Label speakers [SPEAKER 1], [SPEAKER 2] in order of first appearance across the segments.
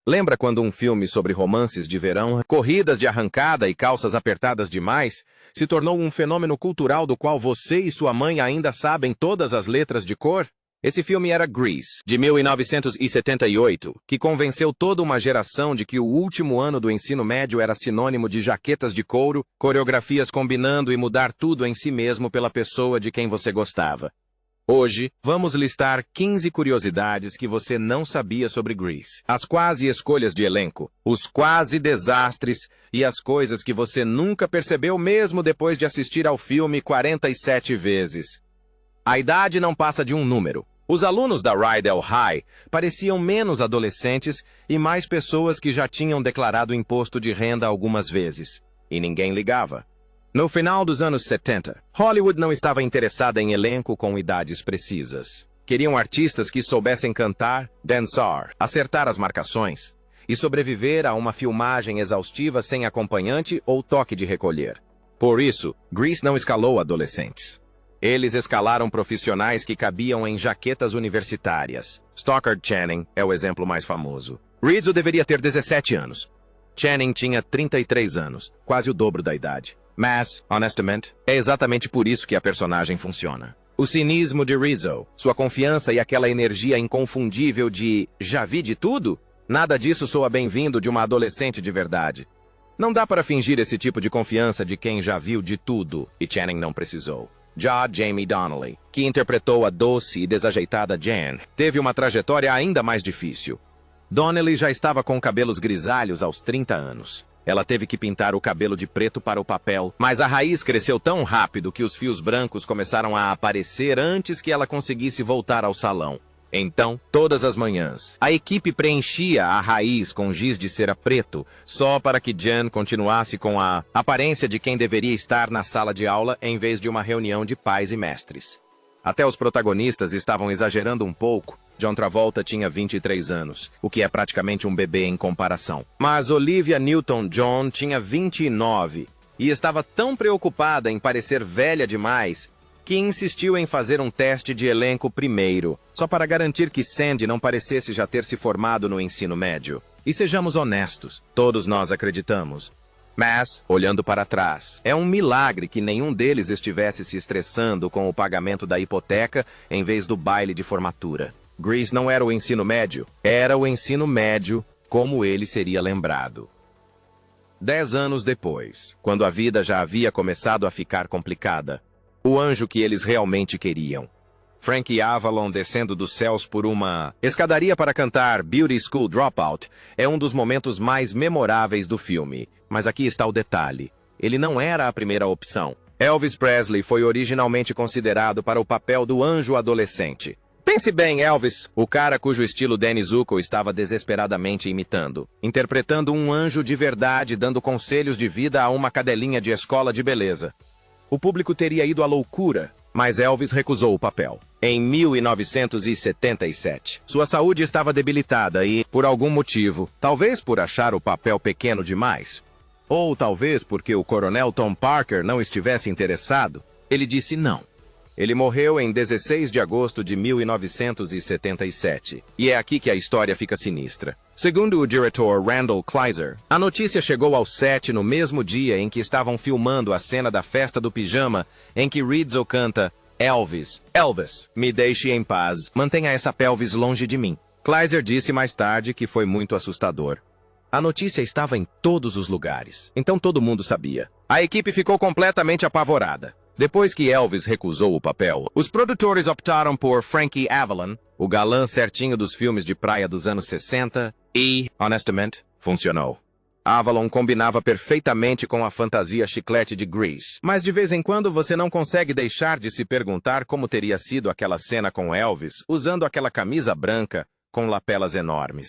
[SPEAKER 1] Lembra quando um filme sobre romances de verão, corridas de arrancada e calças apertadas demais se tornou um fenômeno cultural do qual você e sua mãe ainda sabem todas as letras de cor? Esse filme era Grease, de 1978, que convenceu toda uma geração de que o último ano do ensino médio era sinônimo de jaquetas de couro, coreografias combinando e mudar tudo em si mesmo pela pessoa de quem você gostava. Hoje, vamos listar 15 curiosidades que você não sabia sobre Grease. As quase escolhas de elenco, os quase desastres e as coisas que você nunca percebeu mesmo depois de assistir ao filme 47 vezes. A idade não passa de um número. Os alunos da Rydell High pareciam menos adolescentes e mais pessoas que já tinham declarado imposto de renda algumas vezes. E ninguém ligava. No final dos anos 70, Hollywood não estava interessada em elenco com idades precisas. Queriam artistas que soubessem cantar, dançar, acertar as marcações e sobreviver a uma filmagem exaustiva sem acompanhante ou toque de recolher. Por isso, Grease não escalou adolescentes. Eles escalaram profissionais que cabiam em jaquetas universitárias. Stockard Channing é o exemplo mais famoso. Rizzo deveria ter 17 anos. Channing tinha 33 anos, quase o dobro da idade. Mas, honestamente, é exatamente por isso que a personagem funciona. O cinismo de Rizzo, sua confiança e aquela energia inconfundível de "já vi de tudo"? Nada disso soa bem-vindo de uma adolescente de verdade. Não dá para fingir esse tipo de confiança de quem já viu de tudo, e Channing não precisou. Já Jamie Donnelly, que interpretou a doce e desajeitada Jan, teve uma trajetória ainda mais difícil. Donnelly já estava com cabelos grisalhos aos 30 anos. Ela teve que pintar o cabelo de preto para o papel, mas a raiz cresceu tão rápido que os fios brancos começaram a aparecer antes que ela conseguisse voltar ao salão. Então, todas as manhãs, a equipe preenchia a raiz com giz de cera preto, só para que Jan continuasse com a aparência de quem deveria estar na sala de aula em vez de uma reunião de pais e mestres. Até os protagonistas estavam exagerando um pouco. John Travolta tinha 23 anos, o que é praticamente um bebê em comparação. Mas Olivia Newton-John tinha 29 e estava tão preocupada em parecer velha demais que insistiu em fazer um teste de elenco primeiro, só para garantir que Sandy não parecesse já ter se formado no ensino médio. E sejamos honestos, todos nós acreditamos. Mas, olhando para trás, é um milagre que nenhum deles estivesse se estressando com o pagamento da hipoteca em vez do baile de formatura. Grease não era o ensino médio, era o ensino médio como ele seria lembrado. 10 anos depois, quando a vida já havia começado a ficar complicada, o anjo que eles realmente queriam. Frankie Avalon descendo dos céus por uma escadaria para cantar Beauty School Dropout é um dos momentos mais memoráveis do filme. Mas aqui está o detalhe. Ele não era a primeira opção. Elvis Presley foi originalmente considerado para o papel do anjo adolescente. Pense bem, Elvis, o cara cujo estilo Danny Zuko estava desesperadamente imitando. Interpretando um anjo de verdade dando conselhos de vida a uma cadelinha de escola de beleza. O público teria ido à loucura, mas Elvis recusou o papel. Em 1977, sua saúde estava debilitada e, por algum motivo, talvez por achar o papel pequeno demais, ou talvez porque o coronel Tom Parker não estivesse interessado, ele disse não. Ele morreu em 16 de agosto de 1977. E é aqui que a história fica sinistra. Segundo o diretor Randall Kleiser, a notícia chegou ao set no mesmo dia em que estavam filmando a cena da festa do pijama em que Rizzo canta Elvis, Elvis, me deixe em paz, mantenha essa pelvis longe de mim. Kleiser disse mais tarde que foi muito assustador. A notícia estava em todos os lugares, então todo mundo sabia. A equipe ficou completamente apavorada. Depois que Elvis recusou o papel, os produtores optaram por Frankie Avalon, o galã certinho dos filmes de praia dos anos 60, e, honestamente, funcionou. Avalon combinava perfeitamente com a fantasia chiclete de Grease, mas de vez em quando você não consegue deixar de se perguntar como teria sido aquela cena com Elvis usando aquela camisa branca com lapelas enormes.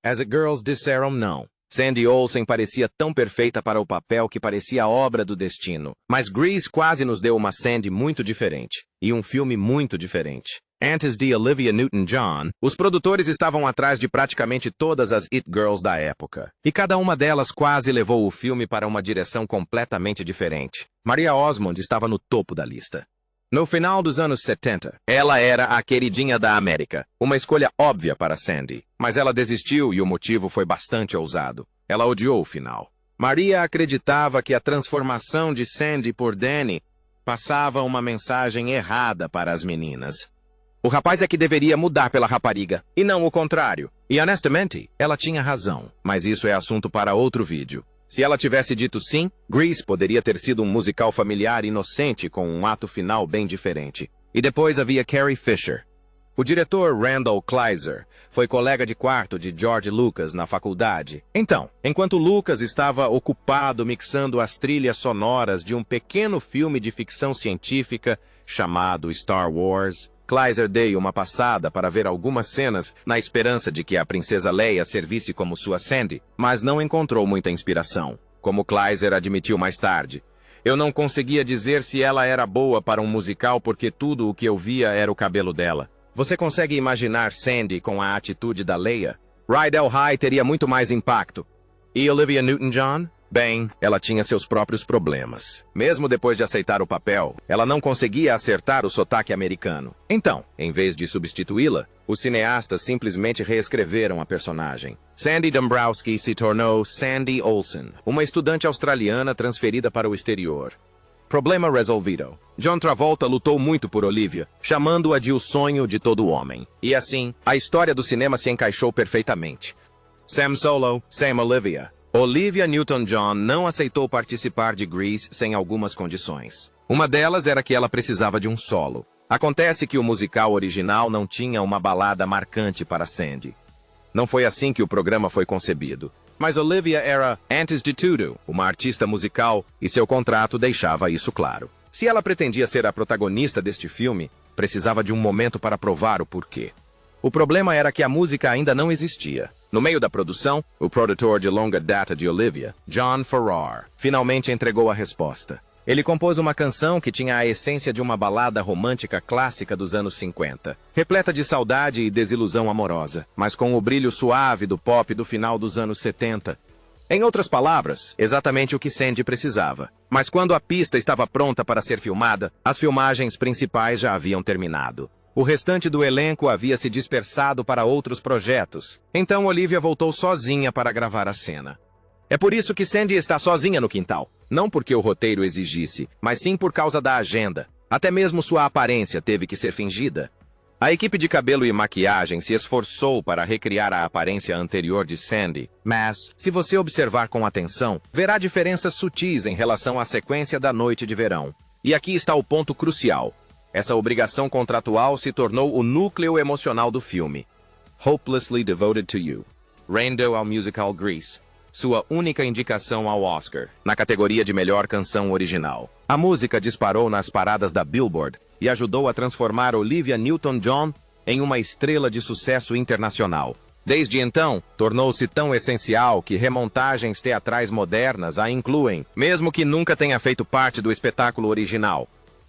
[SPEAKER 1] As It Girls disseram não. Sandy Olsen parecia tão perfeita para o papel que parecia a obra do destino. Mas Grease quase nos deu uma Sandy muito diferente. E um filme muito diferente. Antes de Olivia Newton-John, os produtores estavam atrás de praticamente todas as It Girls da época. E cada uma delas quase levou o filme para uma direção completamente diferente. Maria Osmond estava no topo da lista. No final dos anos 70, ela era a queridinha da América, uma escolha óbvia para Sandy. Mas ela desistiu e o motivo foi bastante ousado. Ela odiou o final. Maria acreditava que a transformação de Sandy por Danny passava uma mensagem errada para as meninas. O rapaz é que deveria mudar pela rapariga, e não o contrário. E honestamente, ela tinha razão, mas isso é assunto para outro vídeo. Se ela tivesse dito sim, Grease poderia ter sido um musical familiar inocente com um ato final bem diferente. E depois havia Carrie Fisher. O diretor Randall Kleiser foi colega de quarto de George Lucas na faculdade. Então, enquanto Lucas estava ocupado mixando as trilhas sonoras de um pequeno filme de ficção científica chamado Star Wars, Kleiser deu uma passada para ver algumas cenas na esperança de que a princesa Leia servisse como sua Sandy, mas não encontrou muita inspiração. Como Kleiser admitiu mais tarde, eu não conseguia dizer se ela era boa para um musical porque tudo o que eu via era o cabelo dela. Você consegue imaginar Sandy com a atitude da Leia? Rydell High teria muito mais impacto. E Olivia Newton-John? Bem, ela tinha seus próprios problemas. Mesmo depois de aceitar o papel, ela não conseguia acertar o sotaque americano. Então, em vez de substituí-la, os cineastas simplesmente reescreveram a personagem. Sandy Dombrowski se tornou Sandy Olsen, uma estudante australiana transferida para o exterior. Problema resolvido. John Travolta lutou muito por Olivia, chamando-a de o sonho de todo homem. E assim, a história do cinema se encaixou perfeitamente. Sam Solo, Sam Olivia. Olivia Newton-John não aceitou participar de Grease sem algumas condições. Uma delas era que ela precisava de um solo. Acontece que o musical original não tinha uma balada marcante para Sandy. Não foi assim que o programa foi concebido. Mas Olivia era, antes de tudo, uma artista musical e seu contrato deixava isso claro. Se ela pretendia ser a protagonista deste filme, precisava de um momento para provar o porquê. O problema era que a música ainda não existia. No meio da produção, o produtor de longa data de Olivia, John Farrar, finalmente entregou a resposta. Ele compôs uma canção que tinha a essência de uma balada romântica clássica dos anos 50, repleta de saudade e desilusão amorosa, mas com o brilho suave do pop do final dos anos 70. Em outras palavras, exatamente o que Sandy precisava. Mas quando a pista estava pronta para ser filmada, as filmagens principais já haviam terminado. O restante do elenco havia se dispersado para outros projetos. Então Olivia voltou sozinha para gravar a cena. É por isso que Sandy está sozinha no quintal. Não porque o roteiro exigisse, mas sim por causa da agenda. Até mesmo sua aparência teve que ser fingida. A equipe de cabelo e maquiagem se esforçou para recriar a aparência anterior de Sandy, mas, se você observar com atenção, verá diferenças sutis em relação à sequência da noite de verão. E aqui está o ponto crucial. Essa obrigação contratual se tornou o núcleo emocional do filme. Hopelessly Devoted to You. Randall ao musical Grease. Sua única indicação ao Oscar, na categoria de melhor canção original. A música disparou nas paradas da Billboard e ajudou a transformar Olivia Newton-John em uma estrela de sucesso internacional. Desde então, tornou-se tão essencial que remontagens teatrais modernas a incluem, mesmo que nunca tenha feito parte do espetáculo original.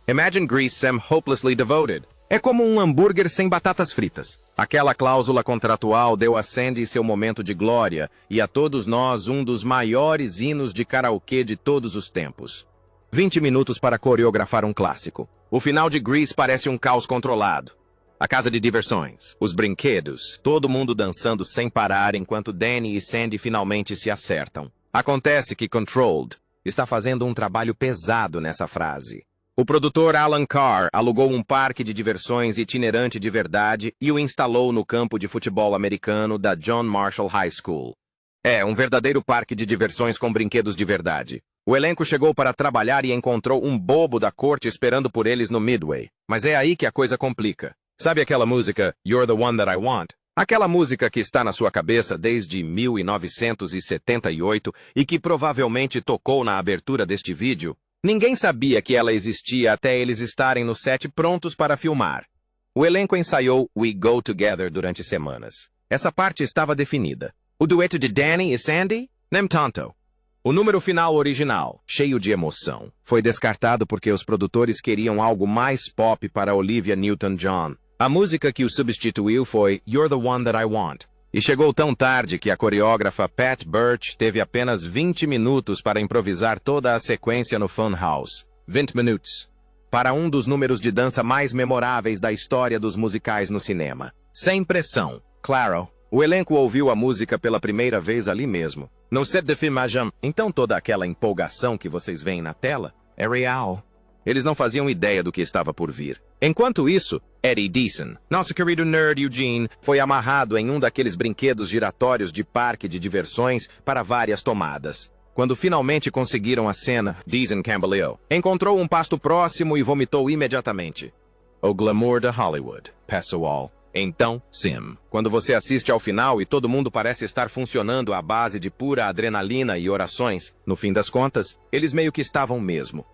[SPEAKER 1] Imagine Grease Sam Hopelessly Devoted. É como um hambúrguer sem batatas fritas. Aquela cláusula contratual deu a Sandy seu momento de glória e a todos nós um dos maiores hinos de karaokê de todos os tempos. 20 minutos para coreografar um clássico. O final de Grease parece um caos controlado. A casa de diversões, os brinquedos, todo mundo dançando sem parar enquanto Danny e Sandy finalmente se acertam. Acontece que Controlled está fazendo um trabalho pesado nessa frase. O produtor Alan Carr alugou um parque de diversões itinerante de verdade e o instalou no campo de futebol americano da John Marshall High School. É, um verdadeiro parque de diversões com brinquedos de verdade. O elenco chegou para trabalhar e encontrou um bobo da corte esperando por eles no Midway. Mas é aí que a coisa complica. Sabe aquela música You're the One That I Want? Aquela música que está na sua cabeça desde 1978 e que provavelmente tocou na abertura deste vídeo? Ninguém sabia que ela existia até eles estarem no set prontos para filmar. O elenco ensaiou We Go Together durante semanas. Essa parte estava definida. O dueto de Danny e Sandy? Nem tanto. O número final original, cheio de emoção, foi descartado porque os produtores queriam algo mais pop para Olivia Newton-John. A música que o substituiu foi You're the One That I Want. E chegou tão tarde que a coreógrafa Pat Birch teve apenas 20 minutos para improvisar toda a sequência no Funhouse. 20 minutos. para um dos números de dança mais memoráveis da história dos musicais no cinema. Sem pressão, claro. O elenco ouviu a música pela primeira vez ali mesmo, no set de filmagem. Então toda aquela empolgação que vocês veem na tela é real. Eles não faziam ideia do que estava por vir. Enquanto isso, Eddie Deason, nosso querido nerd Eugene, foi amarrado em um daqueles brinquedos giratórios de parque de diversões para várias tomadas. Quando finalmente conseguiram a cena, Deason cambaleou. Encontrou um pasto próximo e vomitou imediatamente. O glamour de Hollywood, pessoal. Então, sim. Quando você assiste ao final e todo mundo parece estar funcionando à base de pura adrenalina e orações, no fim das contas, eles meio que estavam mesmo.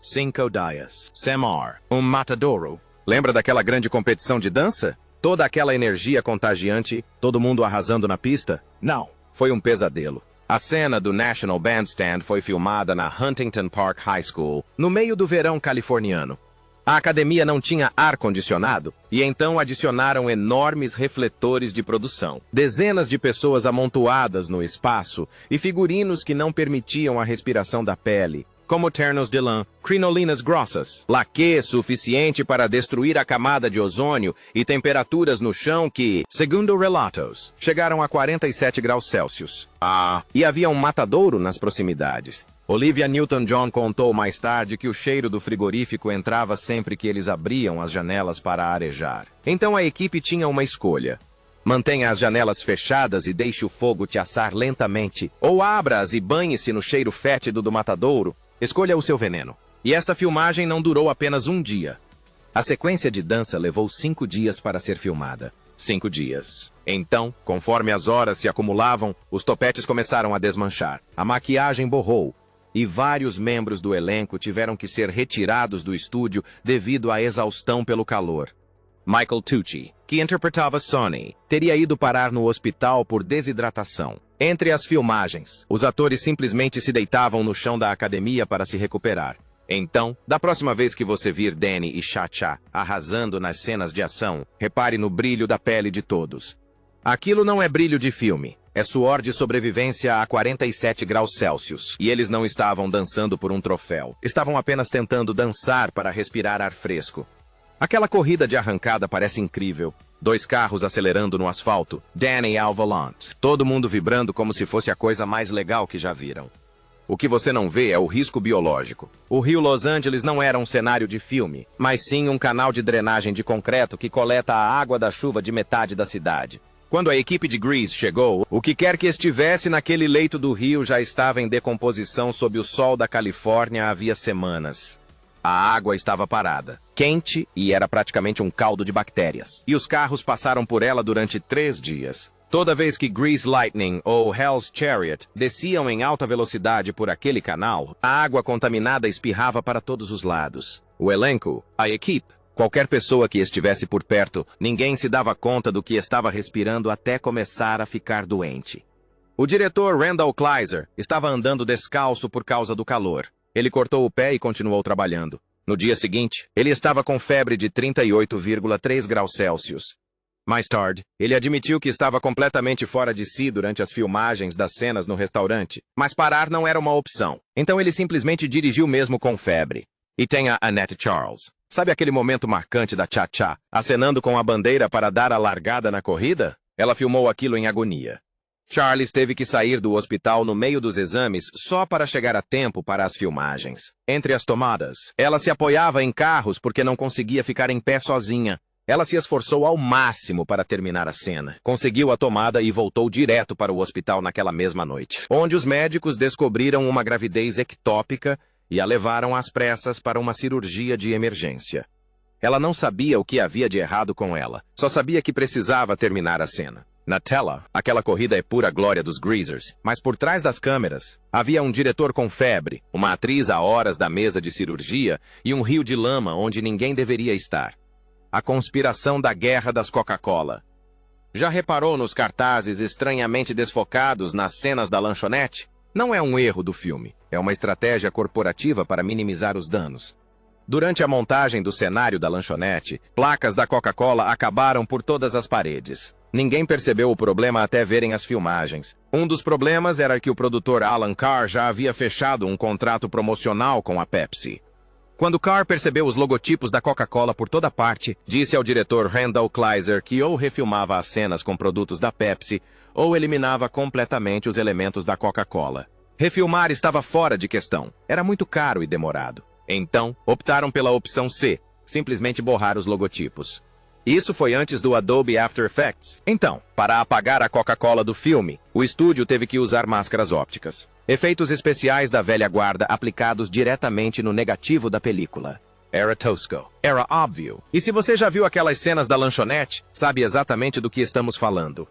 [SPEAKER 1] 5 dias. Samar, matadouro. Lembra daquela grande competição de dança? Toda aquela energia contagiante, todo mundo arrasando na pista? Não, foi um pesadelo. A cena do National Bandstand foi filmada na Huntington Park High School, no meio do verão californiano. A academia não tinha ar-condicionado, e então adicionaram enormes refletores de produção. Dezenas de pessoas amontoadas no espaço e figurinos que não permitiam a respiração da pele, como ternos de lã, crinolinas grossas, laque suficiente para destruir a camada de ozônio e temperaturas no chão que, segundo relatos, chegaram a 47 graus Celsius. E havia um matadouro nas proximidades. Olivia Newton-John contou mais tarde que o cheiro do frigorífico entrava sempre que eles abriam as janelas para arejar. Então a equipe tinha uma escolha. Mantenha as janelas fechadas e deixe o fogo te assar lentamente, ou abra-as e banhe-se no cheiro fétido do matadouro. Escolha o seu veneno. E esta filmagem não durou apenas um dia. A sequência de dança levou 5 dias para ser filmada. 5 dias. Então, conforme as horas se acumulavam, os topetes começaram a desmanchar. A maquiagem borrou. E vários membros do elenco tiveram que ser retirados do estúdio devido à exaustão pelo calor. Michael Tucci, que interpretava Sonny, teria ido parar no hospital por desidratação. Entre as filmagens, os atores simplesmente se deitavam no chão da academia para se recuperar. Então, da próxima vez que você vir Danny e Cha-Cha arrasando nas cenas de ação, repare no brilho da pele de todos. Aquilo não é brilho de filme. É suor de sobrevivência a 47 graus Celsius. E eles não estavam dançando por um troféu. Estavam apenas tentando dançar para respirar ar fresco. Aquela corrida de arrancada parece incrível. 2 carros acelerando no asfalto. Danny ao volante. Todo mundo vibrando como se fosse a coisa mais legal que já viram. O que você não vê é o risco biológico. O rio Los Angeles não era um cenário de filme, mas sim um canal de drenagem de concreto que coleta a água da chuva de metade da cidade. Quando a equipe de Grease chegou, o que quer que estivesse naquele leito do rio já estava em decomposição sob o sol da Califórnia havia semanas. A água estava parada, quente e era praticamente um caldo de bactérias. E os carros passaram por ela durante 3 dias. Toda vez que Grease Lightning ou Hell's Chariot desciam em alta velocidade por aquele canal, a água contaminada espirrava para todos os lados. O elenco, a equipe, qualquer pessoa que estivesse por perto, ninguém se dava conta do que estava respirando até começar a ficar doente. O diretor Randall Kleiser estava andando descalço por causa do calor. Ele cortou o pé e continuou trabalhando. No dia seguinte, ele estava com febre de 38,3 graus Celsius. Mais tarde, ele admitiu que estava completamente fora de si durante as filmagens das cenas no restaurante, mas parar não era uma opção. Então ele simplesmente dirigiu mesmo com febre. E tem a Annette Charles. Sabe aquele momento marcante da Cha-Cha, acenando com a bandeira para dar a largada na corrida? Ela filmou aquilo em agonia. Charles teve que sair do hospital no meio dos exames só para chegar a tempo para as filmagens. Entre as tomadas, ela se apoiava em carros porque não conseguia ficar em pé sozinha. Ela se esforçou ao máximo para terminar a cena. Conseguiu a tomada e voltou direto para o hospital naquela mesma noite, onde os médicos descobriram uma gravidez ectópica e a levaram às pressas para uma cirurgia de emergência. Ela não sabia o que havia de errado com ela, só sabia que precisava terminar a cena. Na tela, aquela corrida é pura glória dos Greasers, mas por trás das câmeras, havia um diretor com febre, uma atriz a horas da mesa de cirurgia e um rio de lama onde ninguém deveria estar. A conspiração da guerra das Coca-Cola. Já reparou nos cartazes estranhamente desfocados nas cenas da lanchonete? Não é um erro do filme, é uma estratégia corporativa para minimizar os danos. Durante a montagem do cenário da lanchonete, placas da Coca-Cola acabaram por todas as paredes. Ninguém percebeu o problema até verem as filmagens. Um dos problemas era que o produtor Alan Carr já havia fechado um contrato promocional com a Pepsi. Quando Carr percebeu os logotipos da Coca-Cola por toda parte, disse ao diretor Randall Kleiser que ou refilmava as cenas com produtos da Pepsi, ou eliminava completamente os elementos da Coca-Cola. Refilmar estava fora de questão. Era muito caro e demorado. Então, optaram pela opção C, simplesmente borrar os logotipos. Isso foi antes do Adobe After Effects. Então, para apagar a Coca-Cola do filme, o estúdio teve que usar máscaras ópticas. Efeitos especiais da velha guarda aplicados diretamente no negativo da película. Era tosco. Era óbvio. E se você já viu aquelas cenas da lanchonete, sabe exatamente do que estamos falando.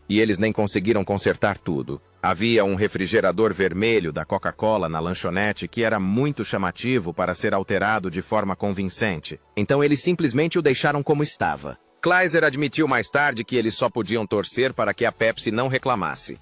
[SPEAKER 1] E eles nem conseguiram consertar tudo. Havia um refrigerador vermelho da Coca-Cola na lanchonete que era muito chamativo para ser alterado de forma convincente. Então eles simplesmente o deixaram como estava. Kleiser admitiu mais tarde que eles só podiam torcer para que a Pepsi não reclamasse.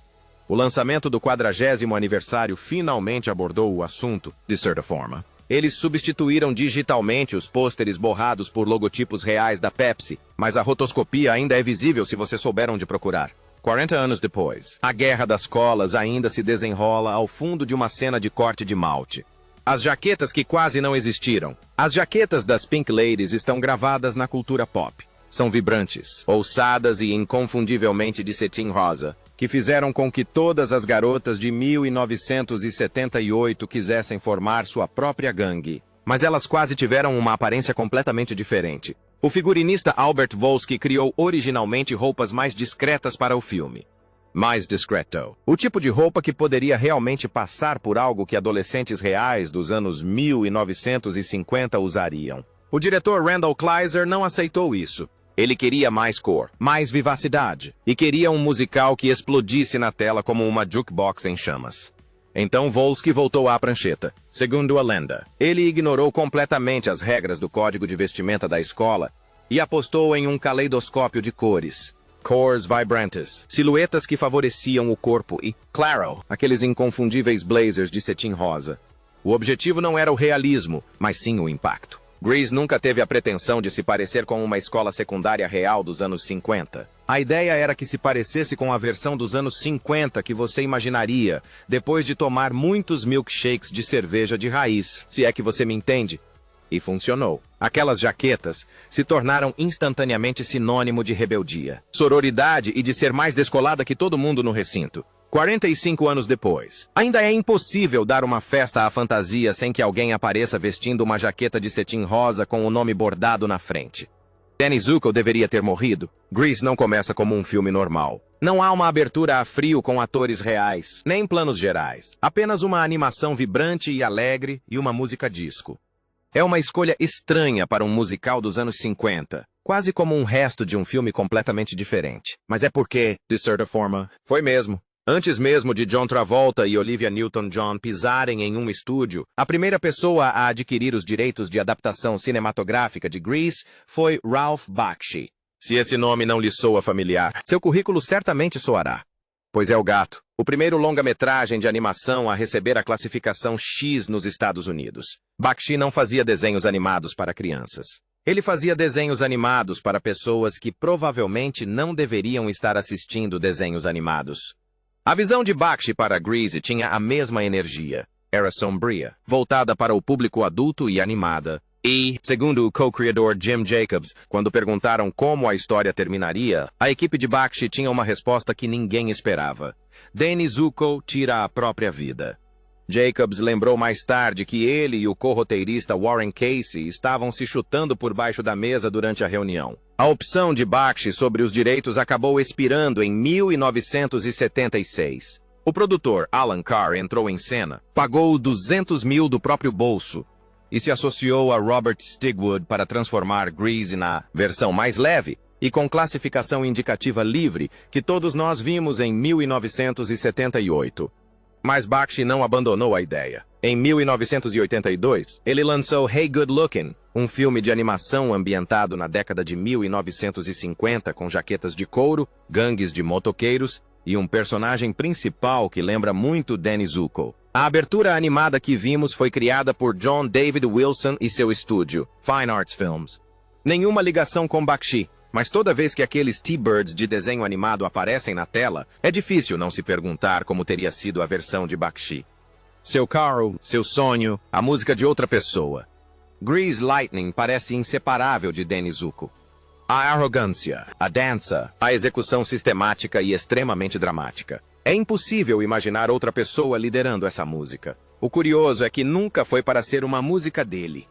[SPEAKER 1] O lançamento do 40º aniversário finalmente abordou o assunto, de certa forma. Eles substituíram digitalmente os pôsteres borrados por logotipos reais da Pepsi, mas a rotoscopia ainda é visível se você souber onde procurar. 40 anos depois, a Guerra das Colas ainda se desenrola ao fundo de uma cena de corte de malte. As jaquetas que quase não existiram. As jaquetas das Pink Ladies estão gravadas na cultura pop. São vibrantes, ousadas e inconfundivelmente de cetim rosa, que fizeram com que todas as garotas de 1978 quisessem formar sua própria gangue. Mas elas quase tiveram uma aparência completamente diferente. O figurinista Albert Volsky criou originalmente roupas mais discretas para o filme. Mais discreto. O tipo de roupa que poderia realmente passar por algo que adolescentes reais dos anos 1950 usariam. O diretor Randall Kleiser não aceitou isso. Ele queria mais cor, mais vivacidade, e queria um musical que explodisse na tela como uma jukebox em chamas. Então Volsky voltou à prancheta. Segundo a lenda, ele ignorou completamente as regras do código de vestimenta da escola e apostou em um caleidoscópio de cores. Cores vibrantes, silhuetas que favoreciam o corpo e, claro, aqueles inconfundíveis blazers de cetim rosa. O objetivo não era o realismo, mas sim o impacto. Grease nunca teve a pretensão de se parecer com uma escola secundária real dos anos 50. A ideia era que se parecesse com a versão dos anos 50 que você imaginaria, depois de tomar muitos milkshakes de cerveja de raiz, se é que você me entende. E funcionou. Aquelas jaquetas se tornaram instantaneamente sinônimo de rebeldia, sororidade e de ser mais descolada que todo mundo no recinto. 45 anos depois, ainda é impossível dar uma festa à fantasia sem que alguém apareça vestindo uma jaqueta de cetim rosa com o nome bordado na frente. Danny Zuko deveria ter morrido. Grease não começa como um filme normal. Não há uma abertura a frio com atores reais, nem planos gerais. Apenas uma animação vibrante e alegre e uma música disco. É uma escolha estranha para um musical dos anos 50. Quase como um resto de um filme completamente diferente. Mas é porque, de certa forma, foi mesmo. Antes mesmo de John Travolta e Olivia Newton-John pisarem em um estúdio, a primeira pessoa a adquirir os direitos de adaptação cinematográfica de Grease foi Ralph Bakshi. Se esse nome não lhe soa familiar, seu currículo certamente soará. Pois é o Gato, o primeiro longa-metragem de animação a receber a classificação X nos Estados Unidos. Bakshi não fazia desenhos animados para crianças. Ele fazia desenhos animados para pessoas que provavelmente não deveriam estar assistindo desenhos animados. A visão de Bakshi para Grease tinha a mesma energia. Era sombria, voltada para o público adulto e animada. E, segundo o co-criador Jim Jacobs, quando perguntaram como a história terminaria, a equipe de Bakshi tinha uma resposta que ninguém esperava. Danny Zuko tira a própria vida. Jacobs lembrou mais tarde que ele e o co-roteirista Warren Casey estavam se chutando por baixo da mesa durante a reunião. A opção de Bakshi sobre os direitos acabou expirando em 1976. O produtor Alan Carr entrou em cena, pagou 200 mil do próprio bolso e se associou a Robert Stigwood para transformar Grease na versão mais leve e com classificação indicativa livre que todos nós vimos em 1978. Mas Bakshi não abandonou a ideia. Em 1982, ele lançou Hey Good Lookin', um filme de animação ambientado na década de 1950 com jaquetas de couro, gangues de motoqueiros e um personagem principal que lembra muito Danny Zuko. A abertura animada que vimos foi criada por John David Wilson e seu estúdio, Fine Arts Films. Nenhuma ligação com Bakshi. Mas toda vez que aqueles T-Birds de desenho animado aparecem na tela, é difícil não se perguntar como teria sido a versão de Bakshi. Seu carro, seu sonho, a música de outra pessoa. Grease Lightning parece inseparável de Danny Zuko. A arrogância, a dança, a execução sistemática e extremamente dramática. É impossível imaginar outra pessoa liderando essa música. O curioso é que nunca foi para ser uma música dele.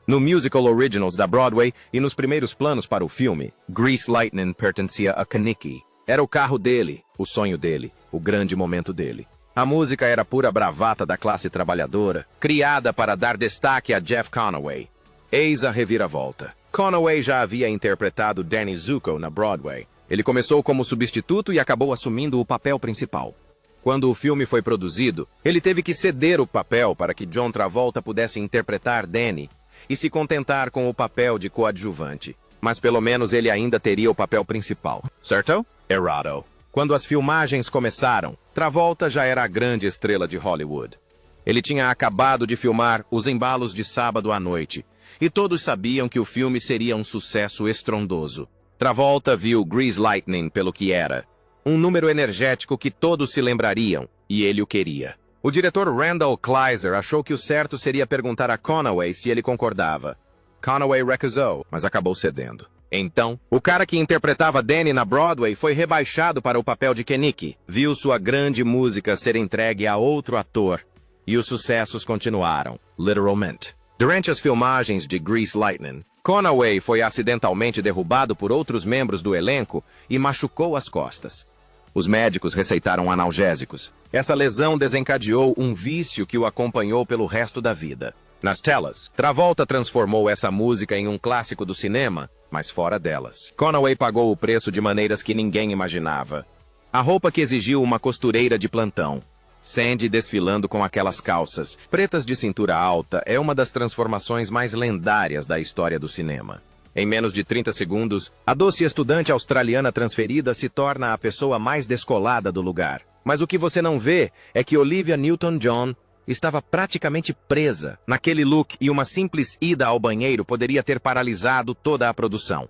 [SPEAKER 1] No musical Originals da Broadway e nos primeiros planos para o filme, Grease Lightning pertencia a Kenickie. Era o carro dele, o sonho dele, o grande momento dele. A música era pura bravata da classe trabalhadora, criada para dar destaque a Jeff Conaway. Eis a reviravolta. Conaway já havia interpretado Danny Zuko na Broadway. Ele começou como substituto e acabou assumindo o papel principal. Quando o filme foi produzido, ele teve que ceder o papel para que John Travolta pudesse interpretar Danny e se contentar com o papel de coadjuvante. Mas pelo menos ele ainda teria o papel principal. Certo? Errado. Quando as filmagens começaram, Travolta já era a grande estrela de Hollywood. Ele tinha acabado de filmar Os Embalos de Sábado à Noite, e todos sabiam que o filme seria um sucesso estrondoso. Travolta viu Grease Lightning pelo que era. Um número energético que todos se lembrariam, e ele o queria. O diretor Randall Kleiser achou que o certo seria perguntar a Conaway se ele concordava. Conaway recusou, mas acabou cedendo. Então, o cara que interpretava Danny na Broadway foi rebaixado para o papel de Kenickie. Viu sua grande música ser entregue a outro ator. E os sucessos continuaram, literalmente. Durante as filmagens de Grease Lightning, Conaway foi acidentalmente derrubado por outros membros do elenco e machucou as costas. Os médicos receitaram analgésicos. Essa lesão desencadeou um vício que o acompanhou pelo resto da vida. Nas telas, Travolta transformou essa música em um clássico do cinema, mas fora delas. Conaway pagou o preço de maneiras que ninguém imaginava. A roupa que exigiu uma costureira de plantão. Sandy desfilando com aquelas calças pretas de cintura alta é uma das transformações mais lendárias da história do cinema. Em menos de 30 segundos, a doce estudante australiana transferida se torna a pessoa mais descolada do lugar. Mas o que você não vê é que Olivia Newton-John estava praticamente presa naquele look e uma simples ida ao banheiro poderia ter paralisado toda a produção.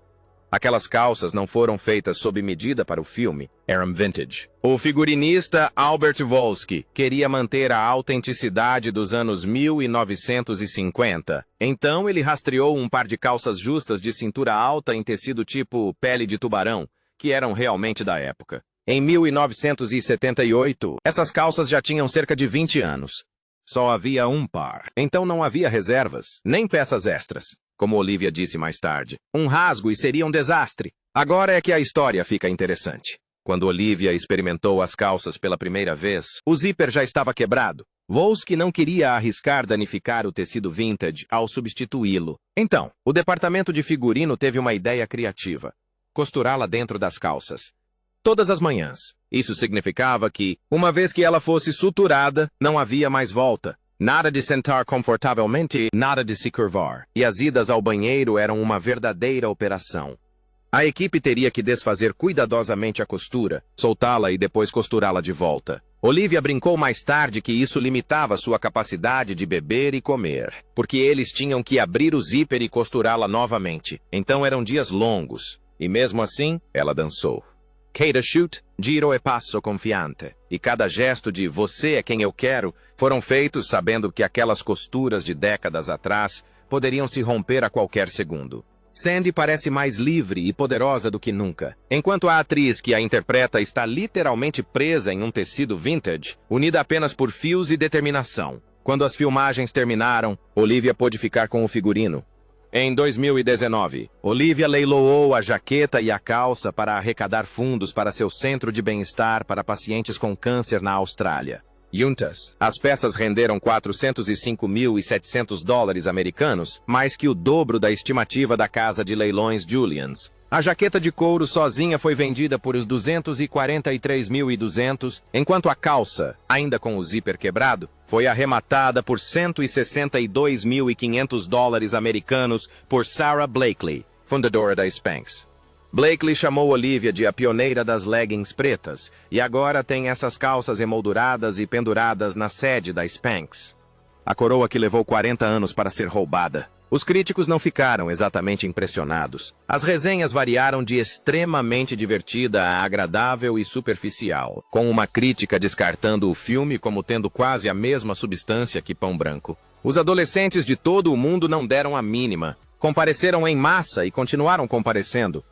[SPEAKER 1] Aquelas calças não foram feitas sob medida para o filme, eram vintage. O figurinista Albert Wolski queria manter a autenticidade dos anos 1950. Então ele rastreou um par de calças justas de cintura alta em tecido tipo pele de tubarão, que eram realmente da época. Em 1978, essas calças já tinham cerca de 20 anos. Só havia um par. Então não havia reservas, nem peças extras. Como Olivia disse mais tarde, um rasgo e seria um desastre. Agora é que a história fica interessante. Quando Olivia experimentou as calças pela primeira vez, o zíper já estava quebrado. Wolski não queria arriscar danificar o tecido vintage ao substituí-lo. Então, o departamento de figurino teve uma ideia criativa. Costurá-la dentro das calças. Todas as manhãs. Isso significava que, uma vez que ela fosse suturada, não havia mais volta. Nada de sentar confortavelmente, nada de se curvar. E as idas ao banheiro eram uma verdadeira operação. A equipe teria que desfazer cuidadosamente a costura, soltá-la e depois costurá-la de volta. Olivia brincou mais tarde que isso limitava sua capacidade de beber e comer, porque eles tinham que abrir o zíper e costurá-la novamente. Então eram dias longos. E mesmo assim, ela dançou. Cada chute, giro e passo confiante. E cada gesto de você é quem eu quero foram feitos sabendo que aquelas costuras de décadas atrás poderiam se romper a qualquer segundo. Sandy parece mais livre e poderosa do que nunca, enquanto a atriz que a interpreta está literalmente presa em um tecido vintage, unida apenas por fios e determinação. Quando as filmagens terminaram, Olivia pôde ficar com o figurino. Em 2019, Olivia leiloou a jaqueta e a calça para arrecadar fundos para seu centro de bem-estar para pacientes com câncer na Austrália. Juntas, as peças renderam $405.700 americanos, mais que o dobro da estimativa da casa de leilões Julians. A jaqueta de couro sozinha foi vendida por os $243.200, enquanto a calça, ainda com o zíper quebrado, foi arrematada por $162.500 americanos por Sarah Blakely, fundadora da Spanx. Blakely chamou Olivia de a pioneira das leggings pretas, e agora tem essas calças emolduradas e penduradas na sede da Spanx. A coroa que levou 40 anos para ser roubada. Os críticos não ficaram exatamente impressionados. As resenhas variaram de extremamente divertida a agradável e superficial, com uma crítica descartando o filme como tendo quase a mesma substância que Pão Branco. Os adolescentes de todo o mundo não deram a mínima. Compareceram em massa e continuaram comparecendo.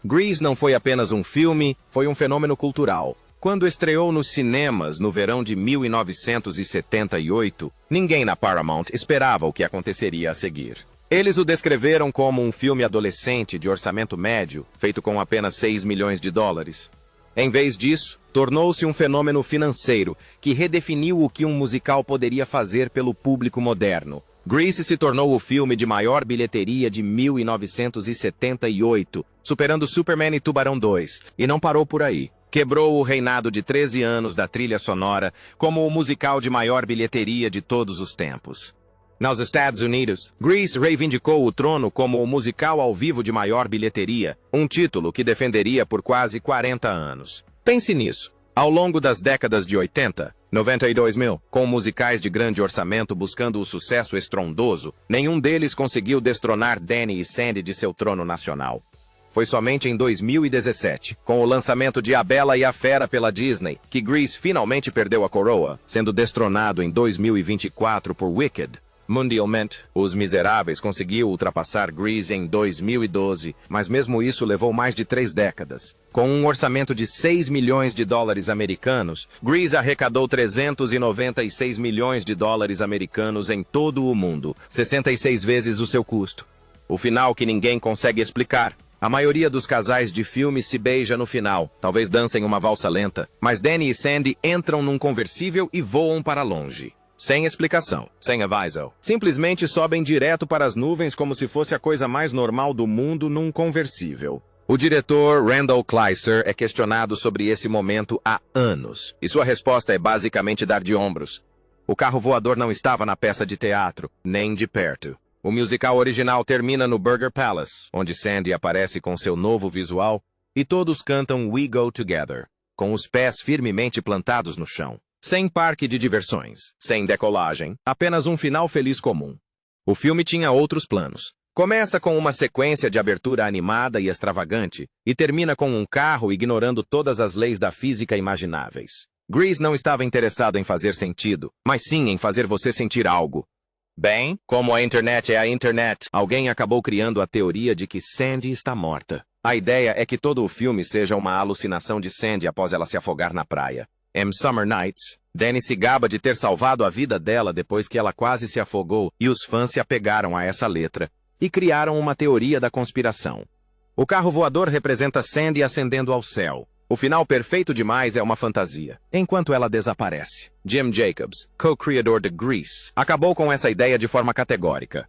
[SPEAKER 1] Grease não foi apenas um filme, foi um fenômeno cultural. Quando estreou nos cinemas no verão de 1978, ninguém na Paramount esperava o que aconteceria a seguir. Eles o descreveram como um filme adolescente de orçamento médio, feito com apenas 6 milhões de dólares. Em vez disso, tornou-se um fenômeno financeiro que redefiniu o que um musical poderia fazer pelo público moderno. Grease se tornou o filme de maior bilheteria de 1978, superando Superman e Tubarão 2, e não parou por aí. Quebrou o reinado de 13 anos da trilha sonora como o musical de maior bilheteria de todos os tempos. Nos Estados Unidos, Grease reivindicou o trono como o musical ao vivo de maior bilheteria, um título que defenderia por quase 40 anos. Pense nisso. Ao longo das décadas de 80, 90 e 2000, com musicais de grande orçamento buscando o sucesso estrondoso, nenhum deles conseguiu destronar Danny e Sandy de seu trono nacional. Foi somente em 2017, com o lançamento de A Bela e a Fera pela Disney, que Grease finalmente perdeu a coroa, sendo destronado em 2024 por Wicked. Mundialmente, Os Miseráveis conseguiu ultrapassar Grease em 2012, mas mesmo isso levou mais de 3 décadas. Com um orçamento de 6 milhões de dólares americanos, Grease arrecadou 396 milhões de dólares americanos em todo o mundo, 66 vezes o seu custo. O final que ninguém consegue explicar. A maioria dos casais de filme se beija no final, talvez dancem uma valsa lenta, mas Danny e Sandy entram num conversível e voam para longe. Sem explicação, sem aviso. Simplesmente sobem direto para as nuvens como se fosse a coisa mais normal do mundo num conversível. O diretor Randall Kleiser é questionado sobre esse momento há anos, e sua resposta é basicamente dar de ombros. O carro voador não estava na peça de teatro, nem de perto. O musical original termina no Burger Palace, onde Sandy aparece com seu novo visual, e todos cantam We Go Together, com os pés firmemente plantados no chão. Sem parque de diversões, sem decolagem, apenas um final feliz comum. O filme tinha outros planos. Começa com uma sequência de abertura animada e extravagante, e termina com um carro ignorando todas as leis da física imagináveis. Grease não estava interessado em fazer sentido, mas sim em fazer você sentir algo. Bem, como a internet é a internet, alguém acabou criando a teoria de que Sandy está morta. A ideia é que todo o filme seja uma alucinação de Sandy após ela se afogar na praia. Em Summer Nights, Danny se gaba de ter salvado a vida dela depois que ela quase se afogou, e os fãs se apegaram a essa letra e criaram uma teoria da conspiração. O carro voador representa Sandy ascendendo ao céu. O final perfeito demais é uma fantasia, enquanto ela desaparece. Jim Jacobs, co-criador de Grease, acabou com essa ideia de forma categórica.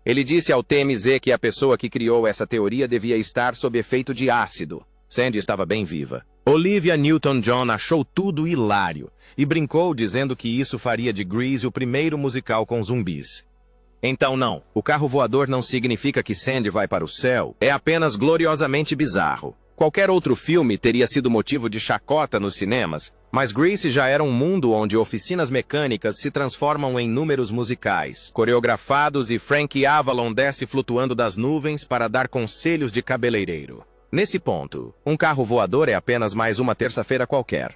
[SPEAKER 1] Ele disse ao TMZ que a pessoa que criou essa teoria devia estar sob efeito de ácido. Sandy estava bem viva. Olivia Newton-John achou tudo hilário e brincou dizendo que isso faria de Grease o primeiro musical com zumbis. Então não, o carro voador não significa que Sandy vai para o céu, é apenas gloriosamente bizarro. Qualquer outro filme teria sido motivo de chacota nos cinemas, mas Grease já era um mundo onde oficinas mecânicas se transformam em números musicais, coreografados, e Frank Avalon desce flutuando das nuvens para dar conselhos de cabeleireiro. Nesse ponto, um carro voador é apenas mais uma terça-feira qualquer.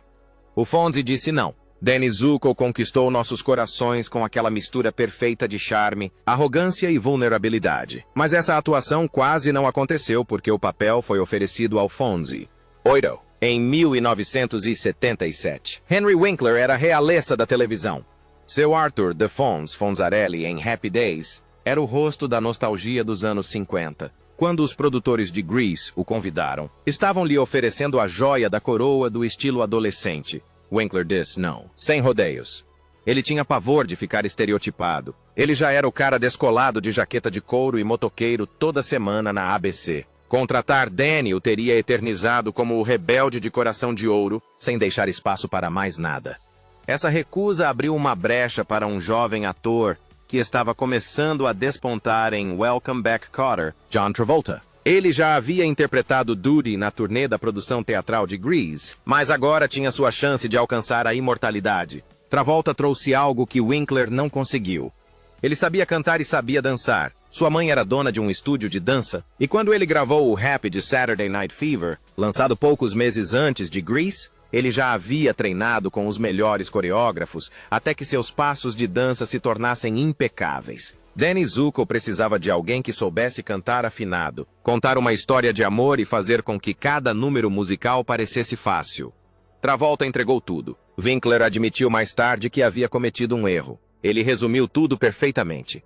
[SPEAKER 1] O Fonzie disse não. Danny Zuko conquistou nossos corações com aquela mistura perfeita de charme, arrogância e vulnerabilidade. Mas essa atuação quase não aconteceu porque o papel foi oferecido ao Fonzie. Oito. Em 1977, Henry Winkler era a realeza da televisão. Seu Arthur The Fonz Fonzarelli em Happy Days era o rosto da nostalgia dos anos 50. Quando os produtores de Grease o convidaram, estavam lhe oferecendo a joia da coroa do estilo adolescente. Winkler disse não, sem rodeios. Ele tinha pavor de ficar estereotipado. Ele já era o cara descolado de jaqueta de couro e motoqueiro toda semana na ABC. Contratar Danny o teria eternizado como o rebelde de coração de ouro, sem deixar espaço para mais nada. Essa recusa abriu uma brecha para um jovem ator que estava começando a despontar em Welcome Back, Kotter, John Travolta. Ele já havia interpretado Doody na turnê da produção teatral de Grease, mas agora tinha sua chance de alcançar a imortalidade. Travolta trouxe algo que Winkler não conseguiu. Ele sabia cantar e sabia dançar. Sua mãe era dona de um estúdio de dança, e quando ele gravou o rap de Saturday Night Fever, lançado poucos meses antes de Grease, Ele já havia treinado com os melhores coreógrafos até que seus passos de dança se tornassem impecáveis. Danny Zuko precisava de alguém que soubesse cantar afinado, contar uma história de amor e fazer com que cada número musical parecesse fácil. Travolta entregou tudo. Winkler admitiu mais tarde que havia cometido um erro. Ele resumiu tudo perfeitamente.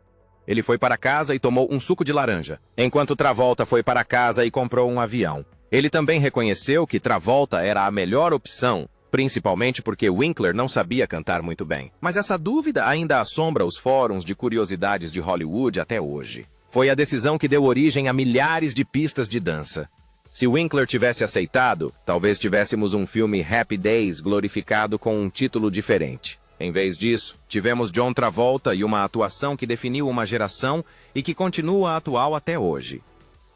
[SPEAKER 1] Ele foi para casa e tomou um suco de laranja, enquanto Travolta foi para casa e comprou um avião. Ele também reconheceu que Travolta era a melhor opção, principalmente porque Winkler não sabia cantar muito bem. Mas essa dúvida ainda assombra os fóruns de curiosidades de Hollywood até hoje. Foi a decisão que deu origem a milhares de pistas de dança. Se Winkler tivesse aceitado, talvez tivéssemos um filme Happy Days glorificado com um título diferente. Em vez disso, tivemos John Travolta e uma atuação que definiu uma geração e que continua atual até hoje.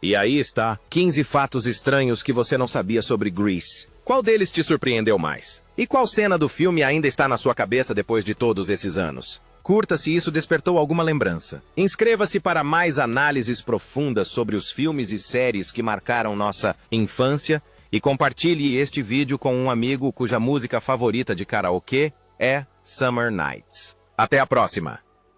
[SPEAKER 1] E aí está, 15 fatos estranhos que você não sabia sobre Grease. Qual deles te surpreendeu mais? E qual cena do filme ainda está na sua cabeça depois de todos esses anos? Curta se isso despertou alguma lembrança. Inscreva-se para mais análises profundas sobre os filmes e séries que marcaram nossa infância e compartilhe este vídeo com um amigo cuja música favorita de karaokê é Summer Nights. Até a próxima!